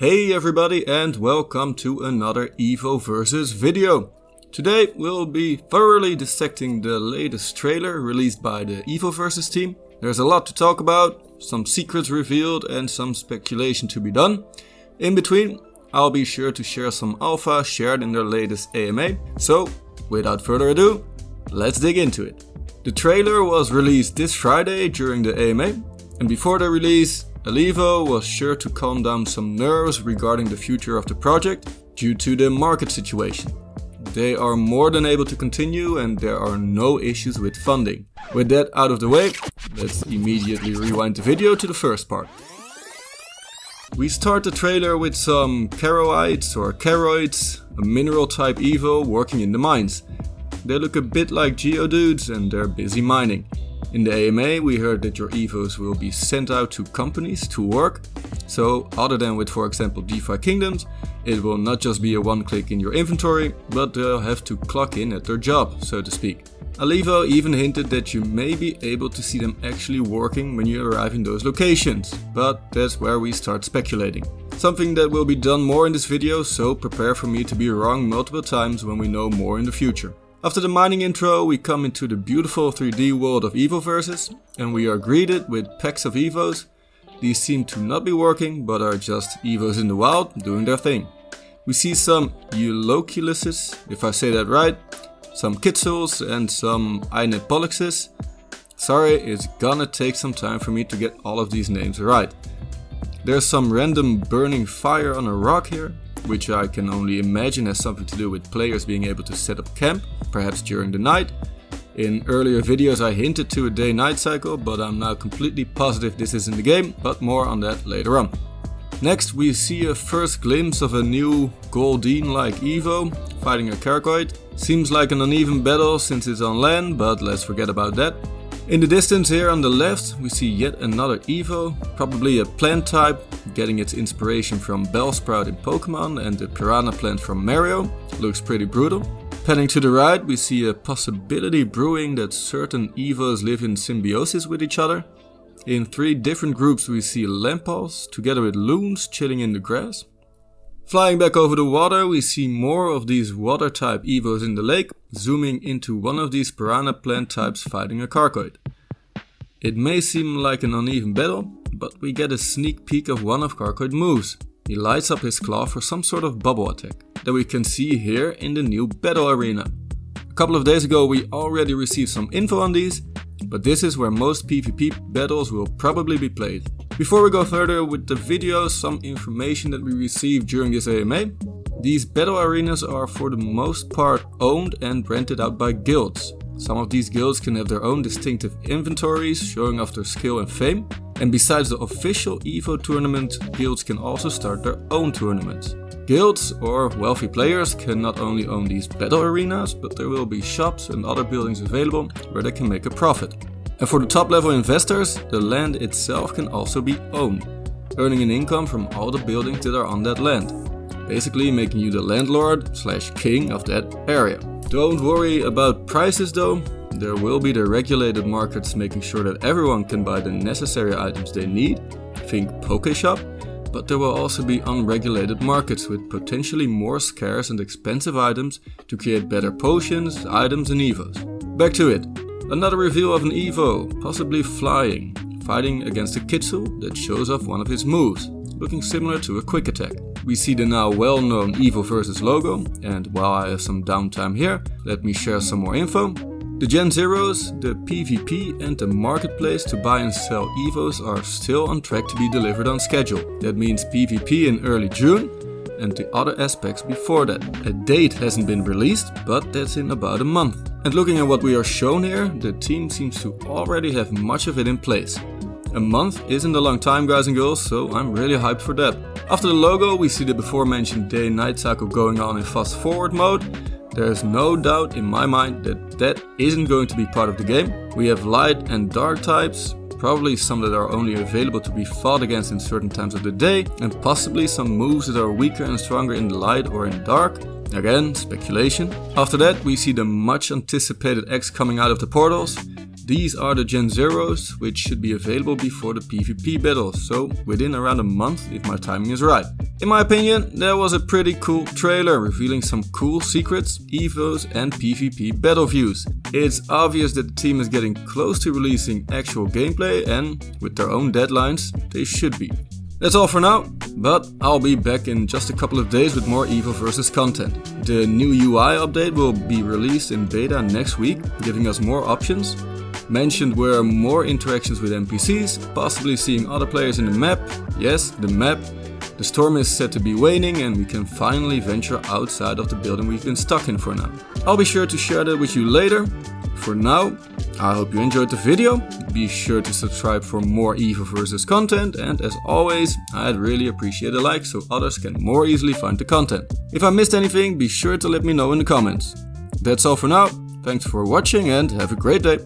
Hey everybody and welcome to another Evoverses video. Today we'll be thoroughly dissecting the latest trailer released by the Evoverses team. There's a lot to talk about, some secrets revealed and some speculation to be done. In between, I'll be sure to share some alpha shared in their latest AMA. So, without further ado, let's dig into it. The trailer was released this Friday during the AMA, and before the release, Evoverse was sure to calm down some nerves regarding the future of the project due to the market situation. They are more than able to continue and there are no issues with funding. With that out of the way, let's immediately rewind the video to the first part. We start the trailer with some charoids or charoids, a mineral type Evo working in the mines. They look a bit like Geodudes and they're busy mining. In the AMA we heard that your Evos will be sent out to companies to work, so other than with for example DeFi Kingdoms, it will not just be a one click in your inventory, but they'll have to clock in at their job, so to speak. Evoverse even hinted that you may be able to see them actually working when you arrive in those locations, but that's where we start speculating. Something that will be done more in this video, so prepare for me to be wrong multiple times when we know more in the future. After the mining intro, we come into the beautiful 3D world of Evoverses, and we are greeted with packs of Evos. These seem to not be working, but are just Evos in the wild doing their thing. We see some eulogies, if I say that right, some Kitzuls and some Polyxes. Sorry, it's gonna take some time for me to get all of these names right. There's some random burning fire on a rock here, which I can only imagine has something to do with players being able to set up camp, perhaps during the night. In earlier videos I hinted to a day-night cycle, but I'm now completely positive this is in the game, but more on that later on. Next we see a first glimpse of a new Goldeen-like Evo fighting a Karakoid. Seems like an uneven battle since it's on land, but let's forget about that. In the distance here on the left we see yet another Evo, probably a plant type, getting its inspiration from Bellsprout in Pokémon and the Piranha plant from Mario. Looks pretty brutal. Panning to the right we see a possibility brewing that certain Evos live in symbiosis with each other. In 3 different groups we see Lampals together with loons chilling in the grass. Flying back over the water we see more of these water type Evos in the lake, zooming into one of these Piranha plant types fighting a Karakoid. It may seem like an uneven battle, but we get a sneak peek of one of Karakoid's moves. He lights up his claw for some sort of bubble attack that we can see here in the new battle arena. A couple of days ago we already received some info on these, but this is where most PvP battles will probably be played. Before we go further with the video, some information that we received during this AMA. These battle arenas are for the most part owned and rented out by guilds. Some of these guilds can have their own distinctive inventories showing off their skill and fame. And besides the official Evo tournament, guilds can also start their own tournaments. Guilds or wealthy players can not only own these battle arenas, but there will be shops and other buildings available where they can make a profit. And for the top level investors, the land itself can also be owned, earning an income from all the buildings that are on that land. Basically making you the landlord / king of that area. Don't worry about prices though, there will be the regulated markets making sure that everyone can buy the necessary items they need, think Pokeshop, but there will also be unregulated markets with potentially more scarce and expensive items to create better potions, items and Evos. Back to it. Another reveal of an Evo, possibly flying, fighting against a Kitzul that shows off one of his moves, looking similar to a quick attack. We see the now well-known Evoverses logo, and while I have some downtime here, let me share some more info. The Gen Zeros, the PvP and the marketplace to buy and sell Evos are still on track to be delivered on schedule. That means PvP in early June and the other aspects before that. A date hasn't been released, but that's in about a month. And looking at what we are shown here, the team seems to already have much of it in place. A month isn't a long time guys and girls, so I'm really hyped for that. After the logo we see the before mentioned day-night cycle going on in fast forward mode. There is no doubt in my mind that that isn't going to be part of the game. We have light and dark types, probably some that are only available to be fought against in certain times of the day, and possibly some moves that are weaker and stronger in the light or in dark. Again, speculation. After that we see the much anticipated X coming out of the portals. These are the Gen Zeros, which should be available before the PvP battles, so within around a month if my timing is right. In my opinion, that was a pretty cool trailer, revealing some cool secrets, evos and PvP battle views. It's obvious that the team is getting close to releasing actual gameplay, and with their own deadlines, they should be. That's all for now, but I'll be back in just a couple of days with more Evoverses content. The new UI update will be released in beta next week, giving us more options. Mentioned were more interactions with NPCs, possibly seeing other players in the map. Yes, the map. The storm is said to be waning and we can finally venture outside of the building we've been stuck in for now. I'll be sure to share that with you later. For now, I hope you enjoyed the video. Be sure to subscribe for more Evoverses content, and as always, I'd really appreciate a like so others can more easily find the content. If I missed anything, be sure to let me know in the comments. That's all for now. Thanks for watching and have a great day.